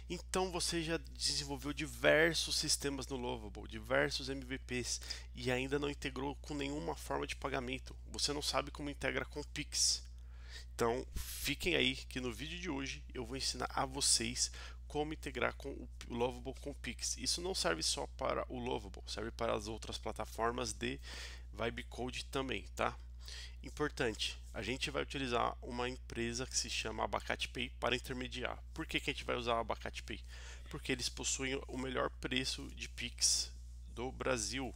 Então você já desenvolveu diversos sistemas no Lovable, diversos MVPs e ainda não integrou com nenhuma forma de pagamento. Você não sabe como integra com o Pix. Então fiquem aí que no vídeo de hoje eu vou ensinar a vocês como integrar com o Lovable com o Pix. Isso não serve só para o Lovable, serve para as outras plataformas de Vibe Code também, tá? Importante, a gente vai utilizar uma empresa que se chama Abacate Pay para intermediar. Por que a gente vai usar a Abacate Pay? Porque eles possuem o melhor preço de Pix do Brasil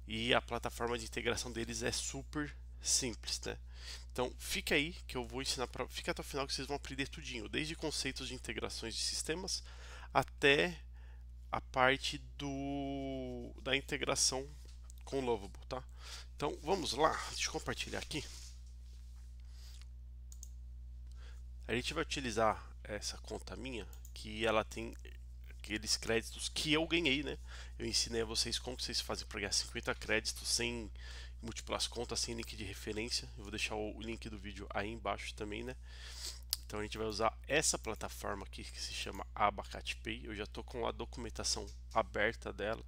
e a plataforma de integração deles é super simples, né? Então fica aí que eu vou ensinar para, fica até o final que vocês vão aprender tudinho, desde conceitos de integrações de sistemas até a parte da integração com o Lovable, tá? Então vamos lá, deixa eu compartilhar aqui. A gente vai utilizar essa conta minha, que ela tem aqueles créditos que eu ganhei, né? Eu ensinei a vocês como vocês fazem para ganhar 50 créditos sem múltiplas contas, sem link de referência. Eu vou deixar o link do vídeo aí embaixo também, né? Então a gente vai usar essa plataforma aqui que se chama Abacate Pay. Eu já estou com a documentação aberta dela,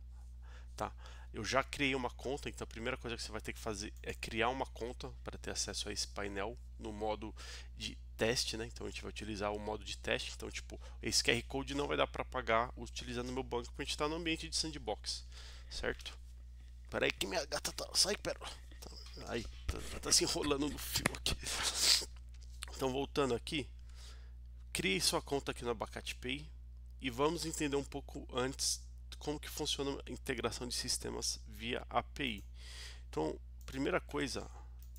tá? Eu já criei uma conta, então a primeira coisa que você vai ter que fazer é criar uma conta para ter acesso a esse painel no modo de teste, né? Então a gente vai utilizar o modo de teste. Então, tipo, esse QR Code não vai dar para pagar utilizando o meu banco porque a gente está no ambiente de sandbox, certo? Pera aí que minha gata tá. Sai, pera. Aí, tá se enrolando no fio aqui. Então, voltando aqui, crie sua conta aqui no Abacate Pay e vamos entender um pouco antes como que funciona a integração de sistemas via API. Então, primeira coisa,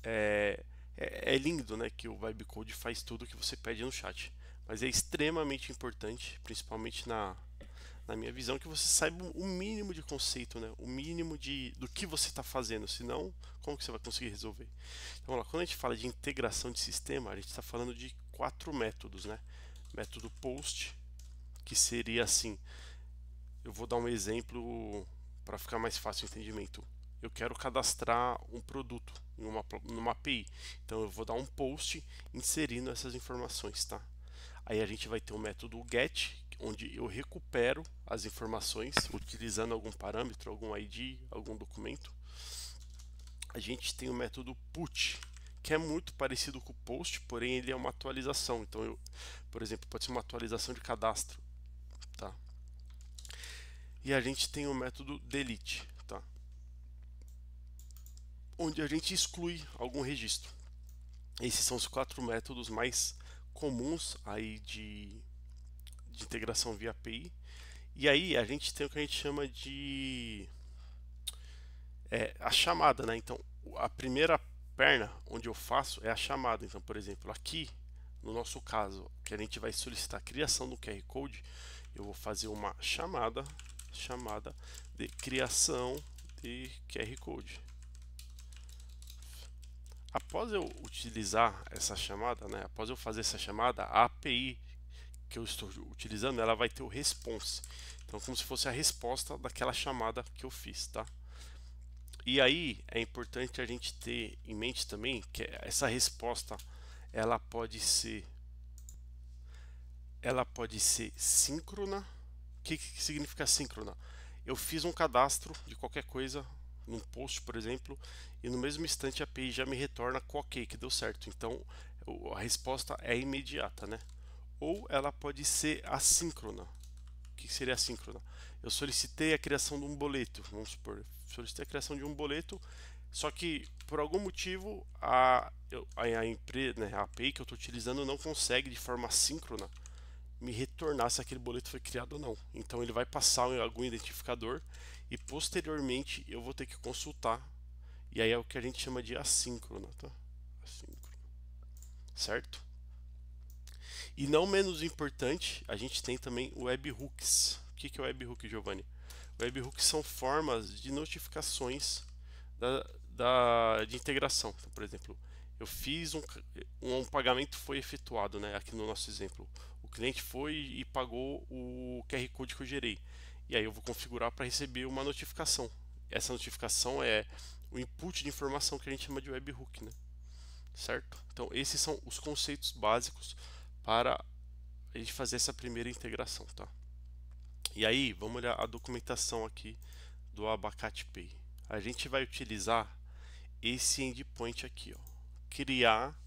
é lindo, né, que o Vibecode faz tudo o que você pede no chat, mas é extremamente importante, principalmente na minha visão, que você saiba o mínimo de conceito, né, o mínimo do que você está fazendo, senão como que você vai conseguir resolver? Então, vamos lá, quando a gente fala de integração de sistema, a gente está falando de 4 métodos, né? Método POST, que seria assim, eu vou dar um exemplo para ficar mais fácil o entendimento. Eu quero cadastrar um produto numa API, então eu vou dar um post inserindo essas informações, tá? Aí a gente vai ter o método GET, onde eu recupero as informações utilizando algum parâmetro, algum ID, algum documento. A gente tem o método PUT, que é muito parecido com o POST, porém ele é uma atualização. Então, por exemplo, pode ser uma atualização de cadastro, tá? E a gente tem o método delete, tá? Onde a gente exclui algum registro. Esses são os 4 métodos mais comuns aí de integração via API. E aí a gente tem o que a gente chama de a chamada, né? Então a primeira perna onde eu faço é a chamada. Então, por exemplo, aqui no nosso caso, que a gente vai solicitar a criação do QR Code, eu vou fazer uma chamada de criação de QR Code. Após eu utilizar essa chamada, né, após eu fazer essa chamada, a API que eu estou utilizando, ela vai ter o response. Então, como se fosse a resposta daquela chamada que eu fiz, tá? E aí é importante a gente ter em mente também que essa resposta ela pode ser síncrona. O que significa síncrona? Eu fiz um cadastro de qualquer coisa num post, por exemplo, e no mesmo instante a API já me retorna com ok, que deu certo. Então a resposta é imediata, né? Ou ela pode ser assíncrona. O que seria assíncrona? Eu solicitei a criação de um boleto, vamos supor, solicitei a criação de um boleto, só que por algum motivo empresa, né, a API que eu estou utilizando não consegue de forma assíncrona me retornar se aquele boleto foi criado ou não. Então ele vai passar em algum identificador e posteriormente eu vou ter que consultar. E aí é o que a gente chama de assíncrona, tá? Assíncrona, certo? E não menos importante, a gente tem também o webhooks. O que é o webhook, Giovanni? Webhooks são formas de notificações de integração. Então, por exemplo, eu fiz um pagamento foi efetuado, né? Aqui no nosso exemplo, o cliente foi e pagou o QR Code que eu gerei. E aí eu vou configurar para receber uma notificação. Essa notificação é o input de informação que a gente chama de webhook, né? Certo? Então esses são os conceitos básicos para a gente fazer essa primeira integração, tá? E aí, vamos olhar a documentação aqui do Abacate Pay. A gente vai utilizar esse endpoint aqui, ó, criar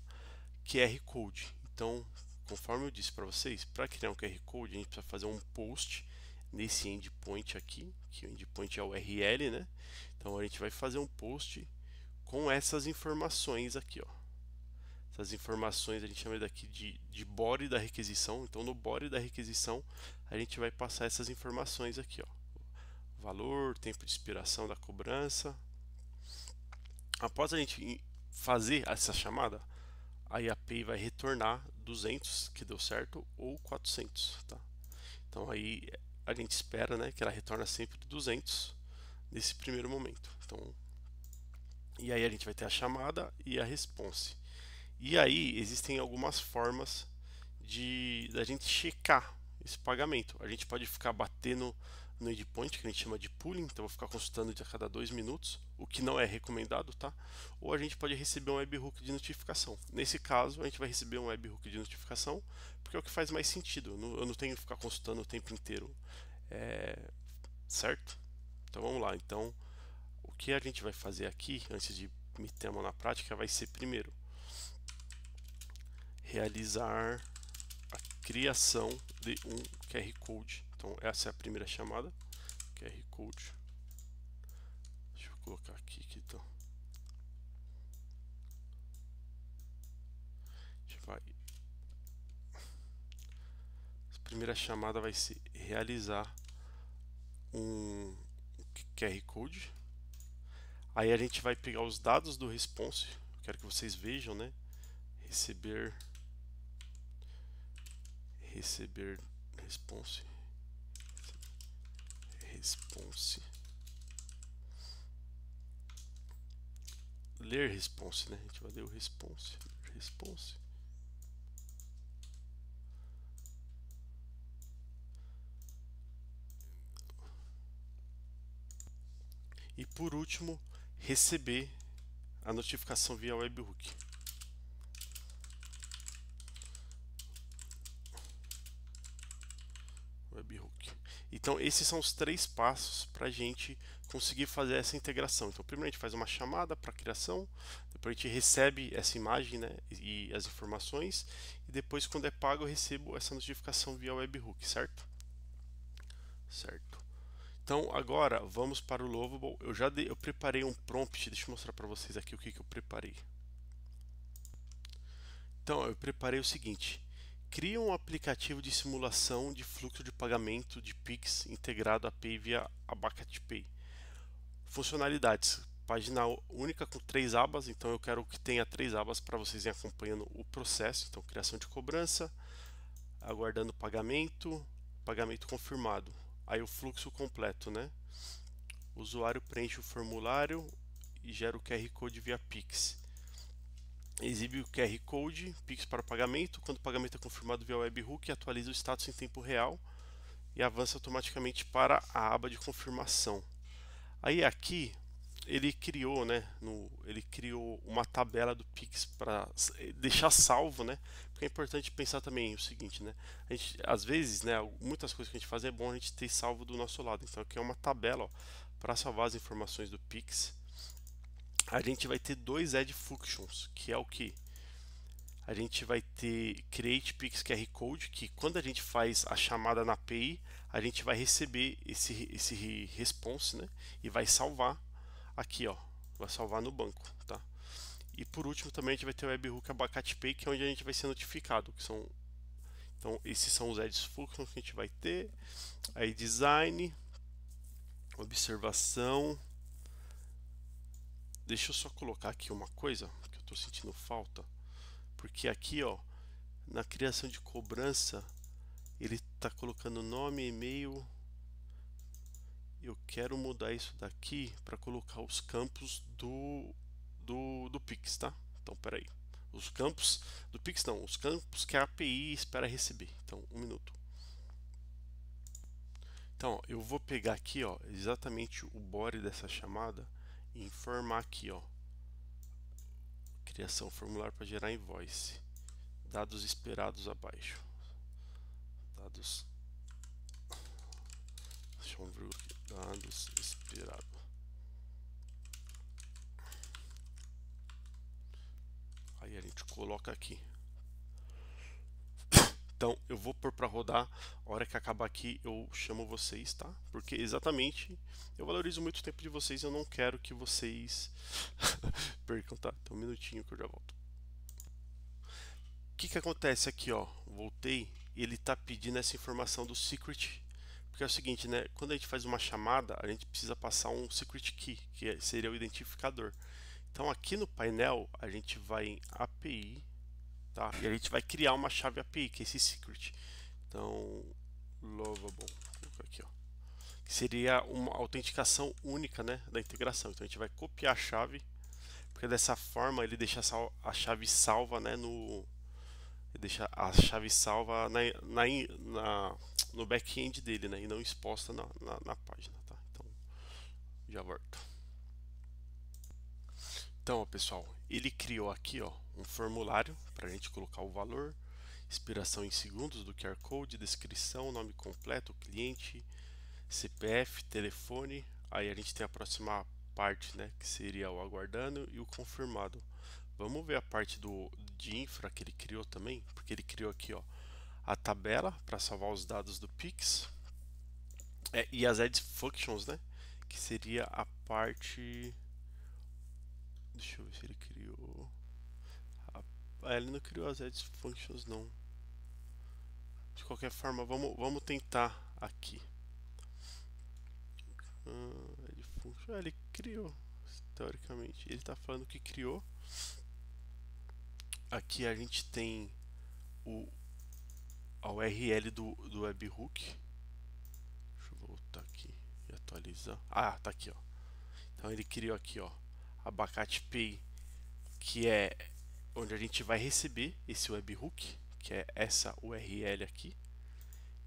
QR Code. Então, conforme eu disse para vocês, para criar um QR Code, a gente precisa fazer um post nesse endpoint aqui, que o endpoint é o URL, né? Então, a gente vai fazer um post com essas informações aqui, ó. Essas informações a gente chama daqui de body da requisição. Então, no body da requisição, a gente vai passar essas informações aqui, ó. Valor, tempo de expiração da cobrança. Após a gente fazer essa chamada, aí a API vai retornar 200, que deu certo, ou 400, tá? Então aí a gente espera, né, que ela retorna sempre 200 nesse primeiro momento. Então, e aí a gente vai ter a chamada e a response. E aí existem algumas formas de da gente checar esse pagamento. A gente pode ficar batendo no endpoint, que a gente chama de pooling, então vou ficar consultando de a cada 2 minutos, o que não é recomendado, tá? Ou a gente pode receber um webhook de notificação. Nesse caso, a gente vai receber um webhook de notificação, porque é o que faz mais sentido. Eu não tenho que ficar consultando o tempo inteiro, certo? Então vamos lá. Então, o que a gente vai fazer aqui, antes de meter a mão na prática, vai ser primeiro realizar a criação de um QR Code. Então essa é a primeira chamada, QR Code. Deixa eu colocar aqui que então. A gente vai. A primeira chamada vai ser realizar um QR Code. Aí a gente vai pegar os dados do response. Quero que vocês vejam, né? Receber response. Ler response, né? A gente vai ler o response. E por último, receber a notificação via webhook. Então esses são os 3 passos para a gente conseguir fazer essa integração. Então primeiro a gente faz uma chamada para criação, depois a gente recebe essa imagem, né, e as informações, e depois quando é pago eu recebo essa notificação via webhook, certo? Certo. Então agora vamos para o Lovable. Eu preparei um prompt, deixa eu mostrar para vocês aqui o que eu preparei. Então eu preparei o seguinte: cria um aplicativo de simulação de fluxo de pagamento de Pix integrado à Pay via Abacate Pay. Funcionalidades: página única com 3 abas, então eu quero que tenha 3 abas para vocês irem acompanhando o processo. Então, criação de cobrança, aguardando pagamento, pagamento confirmado. Aí o fluxo completo, né? O usuário preenche o formulário e gera o QR Code via Pix. Exibe o QR Code, Pix para o pagamento. Quando o pagamento é confirmado via webhook, atualiza o status em tempo real e avança automaticamente para a aba de confirmação. Aí aqui ele criou, né? Ele criou uma tabela do Pix para deixar salvo, né? Porque é importante pensar também o seguinte, né? A gente, às vezes, né? Muitas coisas que a gente faz é bom a gente ter salvo do nosso lado. Então aqui é uma tabela para salvar as informações do Pix. A gente vai ter 2 add functions, que é o que? A gente vai ter create Pix QR Code, que quando a gente faz a chamada na API, a gente vai receber esse response, né? E vai salvar aqui, ó, vai salvar no banco, tá? E por último também a gente vai ter o webhook Abacate Pay, que é onde a gente vai ser notificado, que são, então esses são os add functions que a gente vai ter. Aí design, observação. Deixa eu só colocar aqui uma coisa que eu estou sentindo falta, porque aqui, ó, na criação de cobrança ele está colocando nome, e-mail. Eu quero mudar isso daqui para colocar os campos do Pix, tá? Então, peraí. Os campos do Pix não, os campos que a API espera receber. Então, um minuto. Então, eu vou pegar aqui, ó, exatamente o body dessa chamada e informar aqui, ó. Criação formulário para gerar invoice. Dados esperados abaixo. dados, deixa eu ver aqui, dados expirado. Aí a gente coloca aqui. Então eu vou pôr para rodar. A hora que acabar aqui eu chamo vocês, tá? Porque exatamente eu valorizo muito o tempo de vocês. Eu não quero que vocês percam, tá? Então um minutinho que eu já volto. O que que acontece aqui, ó? Voltei e ele tá pedindo essa informação do secret. Porque é o seguinte, né? Quando a gente faz uma chamada, a gente precisa passar um secret key, que seria o identificador. Então aqui no painel a gente vai em API. Tá? E a gente vai criar uma chave API, que é esse secret. Então, lovable, vou colocar aqui, ó, que seria uma autenticação única, né, da integração. Então a gente vai copiar a chave, porque dessa forma ele deixa a chave salva, né, ele deixa a chave salva no back-end dele, né, e não exposta na página, tá? Então, já volto. Então, ó, pessoal, ele criou aqui, ó, um formulário para a gente colocar o valor, expiração em segundos do QR Code, descrição, nome completo, cliente, CPF, telefone. Aí a gente tem a próxima parte, né, que seria o aguardando e o confirmado. Vamos ver a parte de infra que ele criou também, porque ele criou aqui, ó, a tabela para salvar os dados do Pix, e as add functions, né, que seria a parte. Deixa eu ver se ele criou. Ele não criou as add functions, não. De qualquer forma, vamos tentar aqui. Ele criou, teoricamente. Ele está falando que criou. Aqui a gente tem a URL do webhook. Deixa eu voltar aqui e atualizar. Ah, tá aqui, ó. Então ele criou aqui, ó, Abacate Pay, que é onde a gente vai receber esse webhook, que é essa URL aqui.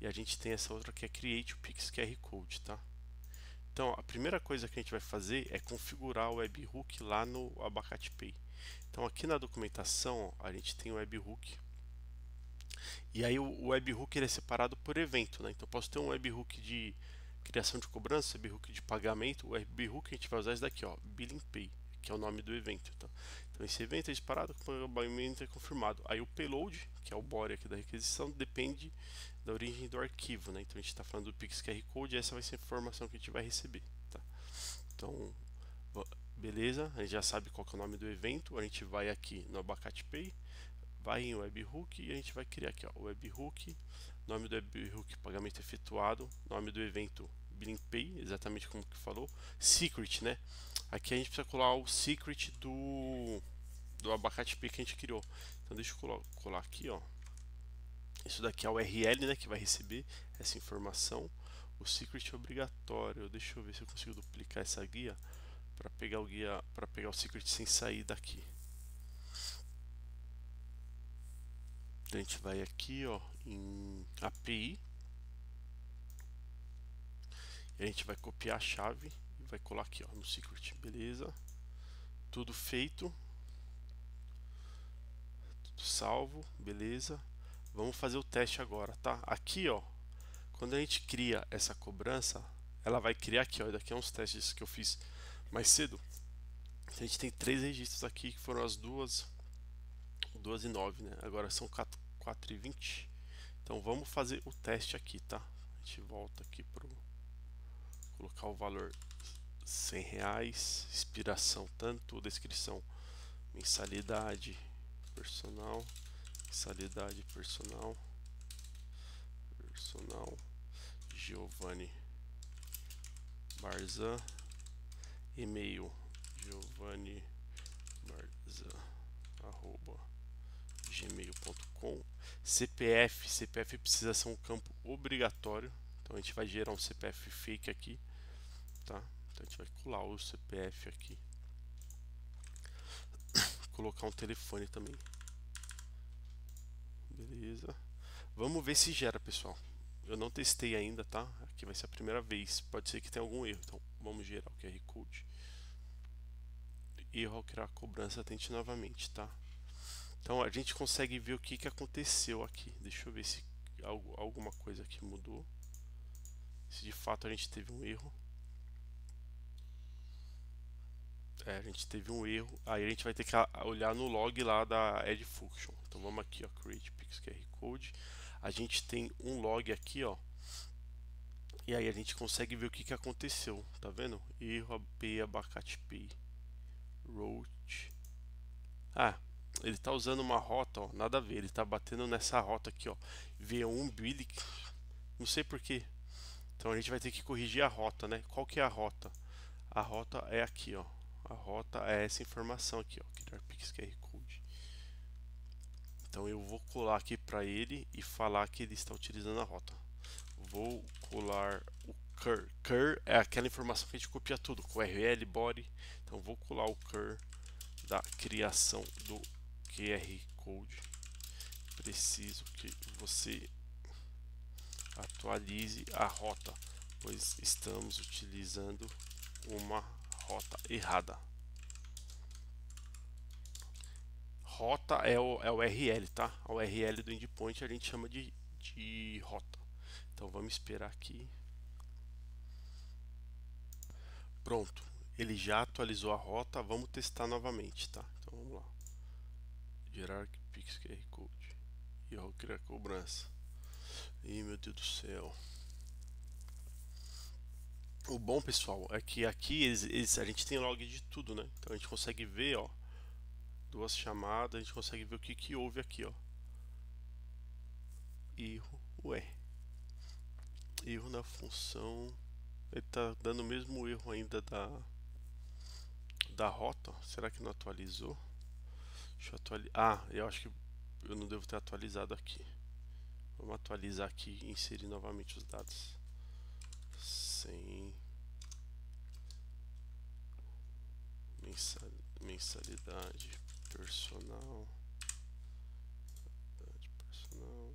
E a gente tem essa outra que é Create o Pix QR Code, tá? Então, a primeira coisa que a gente vai fazer é configurar o webhook lá no Abacate Pay. Então, aqui na documentação, ó, a gente tem o webhook. E aí o webhook ele é separado por evento, né? Então, posso ter um webhook de criação de cobrança, webhook de pagamento. O webhook a gente vai usar esse daqui, ó, Billing Pay, que é o nome do evento. Tá? Então, esse evento é disparado, o pagamento é confirmado. Aí o payload, que é o body aqui da requisição, depende da origem do arquivo, né? Então a gente está falando do Pix QR Code e essa vai ser a informação que a gente vai receber, tá? Então, beleza, a gente já sabe qual que é o nome do evento, a gente vai aqui no Abacate Pay, vai em webhook e a gente vai criar aqui, ó, webhook, nome do webhook, pagamento efetuado, nome do evento, Billing Pay, exatamente como que falou, secret, né? Aqui a gente precisa colar o secret do Abacate Pay que a gente criou. Então deixa eu colar aqui, ó. Isso daqui é a URL, né, que vai receber essa informação. O secret é obrigatório. Deixa eu ver se eu consigo duplicar essa guia para pegar o secret sem sair daqui. Então a gente vai aqui, ó, em API. E a gente vai copiar a chave e vai colar aqui, ó, no secret. Beleza? Tudo feito. Tudo salvo, beleza? Vamos fazer o teste agora, tá? Aqui, ó, quando a gente cria essa cobrança, ela vai criar aqui, ó, daqui a uns testes que eu fiz mais cedo. A gente tem 3 registros aqui que foram as 2 e 9, né? Agora são 4 e 20. Então vamos fazer o teste aqui, tá? A gente volta aqui para colocar o valor R$100, expiração tanto, descrição, mensalidade personal, Giovanni Barzan, e-mail Giovanni Barzan @gmail.com. CPF precisa ser um campo obrigatório, então a gente vai gerar um CPF fake aqui, tá? Então a gente vai colar o CPF aqui, colocar um telefone também, beleza? Vamos ver se gera, pessoal. Eu não testei ainda, tá? Aqui vai ser a primeira vez, pode ser que tenha algum erro, então vamos gerar o QR Code. Erro ao criar a cobrança, tente novamente, tá? Então a gente consegue ver o que aconteceu aqui. Deixa eu ver se alguma coisa que mudou. Se de fato a gente teve um erro. A gente teve um erro. Aí a gente vai ter que olhar no log lá da Add Function. Então vamos aqui, ó, Create Pix QR Code. A gente tem um log aqui, ó. E aí a gente consegue ver o que aconteceu. Tá vendo? Erro API abacate pay. Route. Ah, ele tá usando uma rota, ó, nada a ver. Ele tá batendo nessa rota aqui, ó. V1 Billy. Não sei por quê. Então a gente vai ter que corrigir a rota, né? Qual que é a rota? A rota é aqui, ó. A rota é essa informação aqui, ó. Criar Pix QR Code. Então eu vou colar aqui para ele e falar que ele está utilizando a rota. Vou colar o cur. Cur é aquela informação que a gente copia tudo, com URL, body. Então vou colar o cur da criação do QR Code. Preciso que você atualize a rota, pois estamos utilizando uma rota errada. Rota é o URL, tá? A URL do endpoint a gente chama de rota. Então vamos esperar aqui. Pronto, ele já atualizou a rota. Vamos testar novamente, tá? Então vamos lá. Gerar Pix QR Code. E eu vou criar cobrança. Ih, meu Deus do céu. O bom, pessoal, é que aqui a gente tem log de tudo, né? Então a gente consegue ver, ó, duas chamadas, a gente consegue ver o que houve aqui, ó. Erro, ué. Erro na função. Ele tá dando o mesmo erro ainda da rota. Será que não atualizou? Deixa eu atualizar. Ah, eu acho que eu não devo ter atualizado aqui. Vamos atualizar aqui e inserir novamente os dados. Sem mensalidade personal.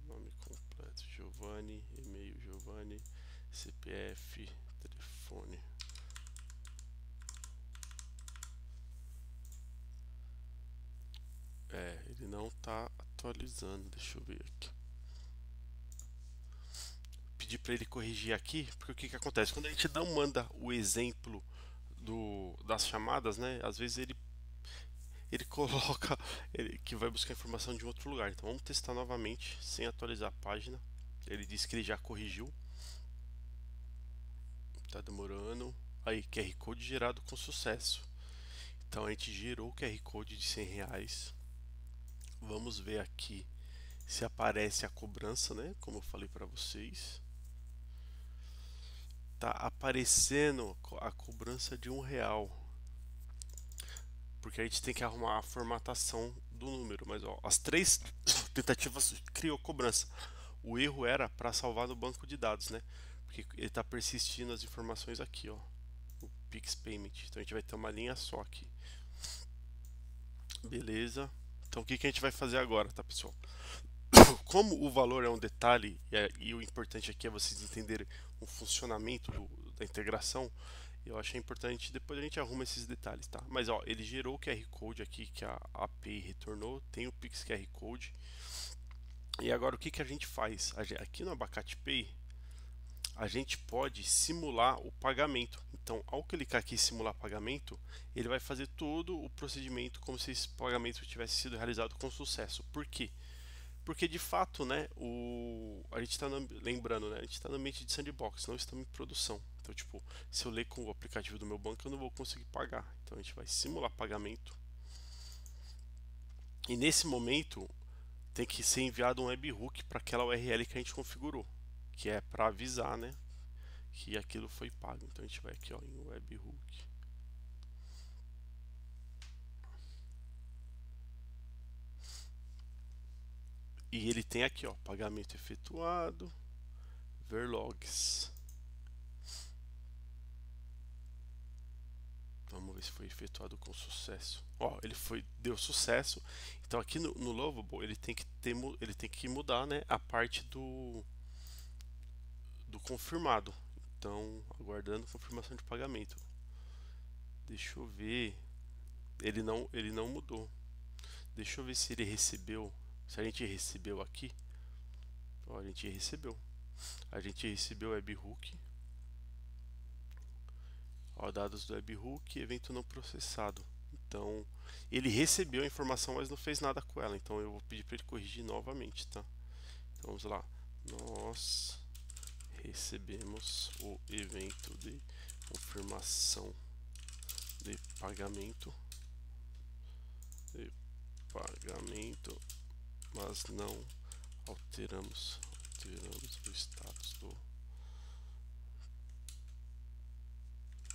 Nome completo Giovanni, e-mail Giovanni, CPF, telefone. Ele não está atualizando, deixa eu ver aqui. Pedir para ele corrigir aqui, porque o que acontece? Quando a gente não manda o exemplo das chamadas, né? Às vezes ele coloca que vai buscar informação de outro lugar. Então vamos testar novamente, sem atualizar a página. Ele disse que ele já corrigiu. Tá demorando. Aí, QR Code gerado com sucesso. Então a gente gerou o QR Code de R$ 100. Vamos ver aqui se aparece a cobrança, né? Como eu falei para vocês. Tá aparecendo a cobrança de R$ 1. Porque a gente tem que arrumar a formatação do número. Mas ó, as 3 tentativas criou cobrança. O erro era para salvar no banco de dados, né? Porque ele está persistindo as informações aqui, ó. O Pix Payment. Então a gente vai ter uma linha só aqui. Beleza. Então o que a gente vai fazer agora, tá, pessoal? Como o valor é um detalhe e o importante aqui é vocês entenderem o funcionamento da integração, eu achei importante, depois a gente arruma esses detalhes, tá? Mas ó, ele gerou o QR Code aqui que a API retornou, tem o Pix QR Code. E agora o que a gente faz? Aqui no Abacate Pay, a gente pode simular o pagamento. Então, ao clicar aqui em simular pagamento, ele vai fazer todo o procedimento como se esse pagamento tivesse sido realizado com sucesso. Por quê? Porque de fato, né, a gente está lembrando, né, a gente está no ambiente de sandbox, não estamos em produção. Então, tipo, se eu ler com o aplicativo do meu banco, eu não vou conseguir pagar. Então, a gente vai simular pagamento. E nesse momento, tem que ser enviado um webhook para aquela URL que a gente configurou, que é para avisar, né, que aquilo foi pago. Então, a gente vai aqui, ó, em webhook. E ele tem aqui, ó, pagamento efetuado, ver logs. Vamos ver se foi efetuado com sucesso. Ó, deu sucesso. Então aqui no Lovable ele tem que mudar, né, a parte do confirmado. Então, aguardando confirmação de pagamento. Deixa eu ver. Ele não mudou. Deixa eu ver se ele recebeu. Se a gente recebeu aqui. Ó, a gente recebeu. A gente recebeu o webhook. Ó, dados do webhook, evento não processado. Então, ele recebeu a informação, mas não fez nada com ela. Então, eu vou pedir para ele corrigir novamente, tá? Então, vamos lá. Nós recebemos o evento de confirmação de pagamento, mas não alteramos o status do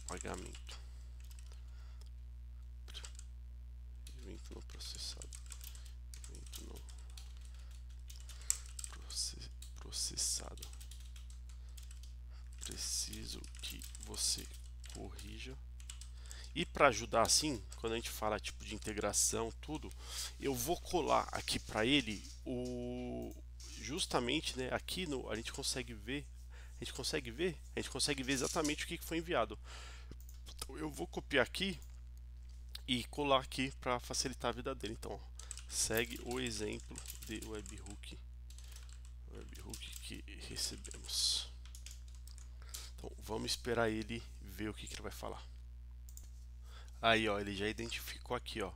pagamento. Evento não processado. Evento não processado. Preciso que você corrija. E para ajudar assim, quando a gente fala tipo de integração, tudo, eu vou colar aqui para ele o justamente, né, aqui no a gente consegue ver, a gente consegue ver exatamente o que foi enviado. Então, eu vou copiar aqui e colar aqui para facilitar a vida dele. Então, ó, segue o exemplo de webhook que recebemos. Então, vamos esperar ele ver o que ele vai falar. Aí, ó, ele já identificou aqui, ó.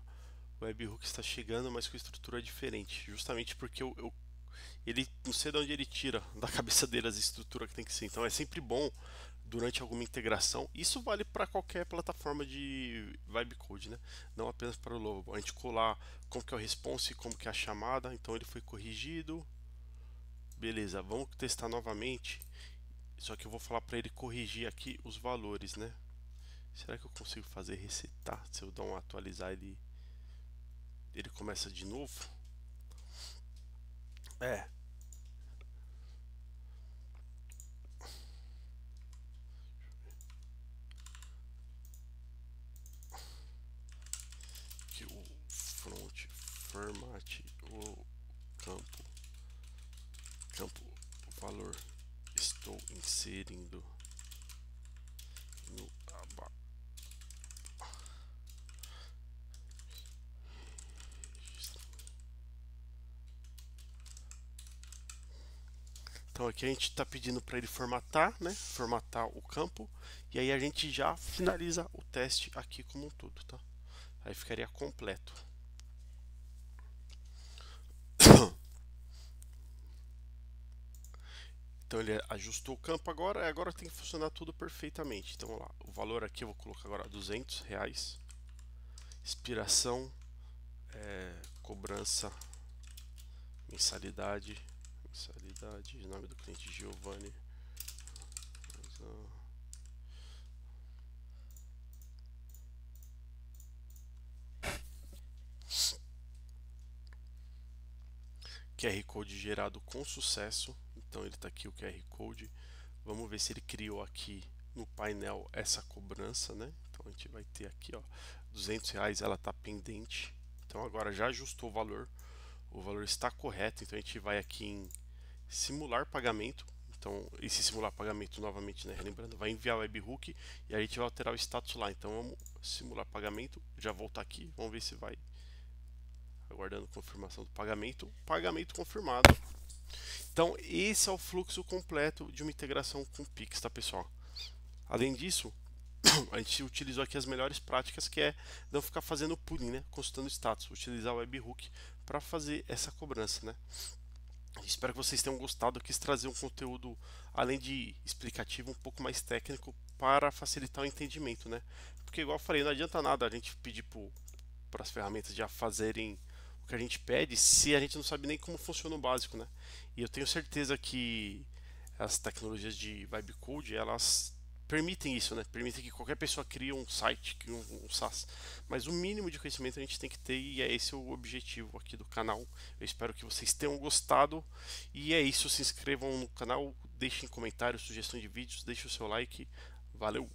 O webhook está chegando, mas com estrutura diferente. Justamente porque ele não sei de onde ele tira da cabeça dele as estruturas que tem que ser. Então é sempre bom durante alguma integração. Isso vale para qualquer plataforma de vibe code, né? Não apenas para o Lovable. A gente colar como que é o response, como que é a chamada. Então ele foi corrigido. Beleza, vamos testar novamente. Só que eu vou falar para ele corrigir aqui os valores, né? Será que eu consigo fazer resetar? Se eu dar um atualizar, ele começa de novo? É. Que o front formate o campo valor estou inserindo no aba. Então aqui a gente está pedindo para ele formatar, né? Formatar o campo e aí a gente já finaliza o teste aqui como um todo, tá? Aí ficaria completo. Então ele ajustou o campo agora tem que funcionar tudo perfeitamente. Então vamos lá, o valor aqui eu vou colocar agora R$200. Expiração, cobrança, mensalidade, nome do cliente Giovanni. QR Code gerado com sucesso. Então ele está aqui o QR Code. Vamos ver se ele criou aqui no painel essa cobrança, né? Então a gente vai ter aqui, ó, R$200, ela está pendente. Então agora já ajustou o valor está correto. Então a gente vai aqui em simular pagamento. Então esse simular pagamento novamente, né? Lembrando, vai enviar o webhook e a gente vai alterar o status lá. Então vamos simular pagamento, já voltar aqui, vamos ver se vai. Aguardando confirmação do pagamento confirmado. Então esse é o fluxo completo de uma integração com o Pix, tá pessoal? Além disso, a gente utilizou aqui as melhores práticas, que é não ficar fazendo pooling, né? Consultando status, utilizar o webhook para fazer essa cobrança, né? Espero que vocês tenham gostado. Eu quis trazer um conteúdo, além de explicativo, um pouco mais técnico para facilitar o entendimento, né? Porque igual eu falei, não adianta nada a gente pedir para as ferramentas já fazerem o que a gente pede se a gente não sabe nem como funciona o básico, né? E eu tenho certeza que as tecnologias de Vibe Code, elas permitem isso, né? Permitem que qualquer pessoa crie um site, crie um SaaS. Mas o mínimo de conhecimento a gente tem que ter e é esse o objetivo aqui do canal. Eu espero que vocês tenham gostado e é isso. Se inscrevam no canal, deixem comentários, sugestões de vídeos, deixem o seu like. Valeu!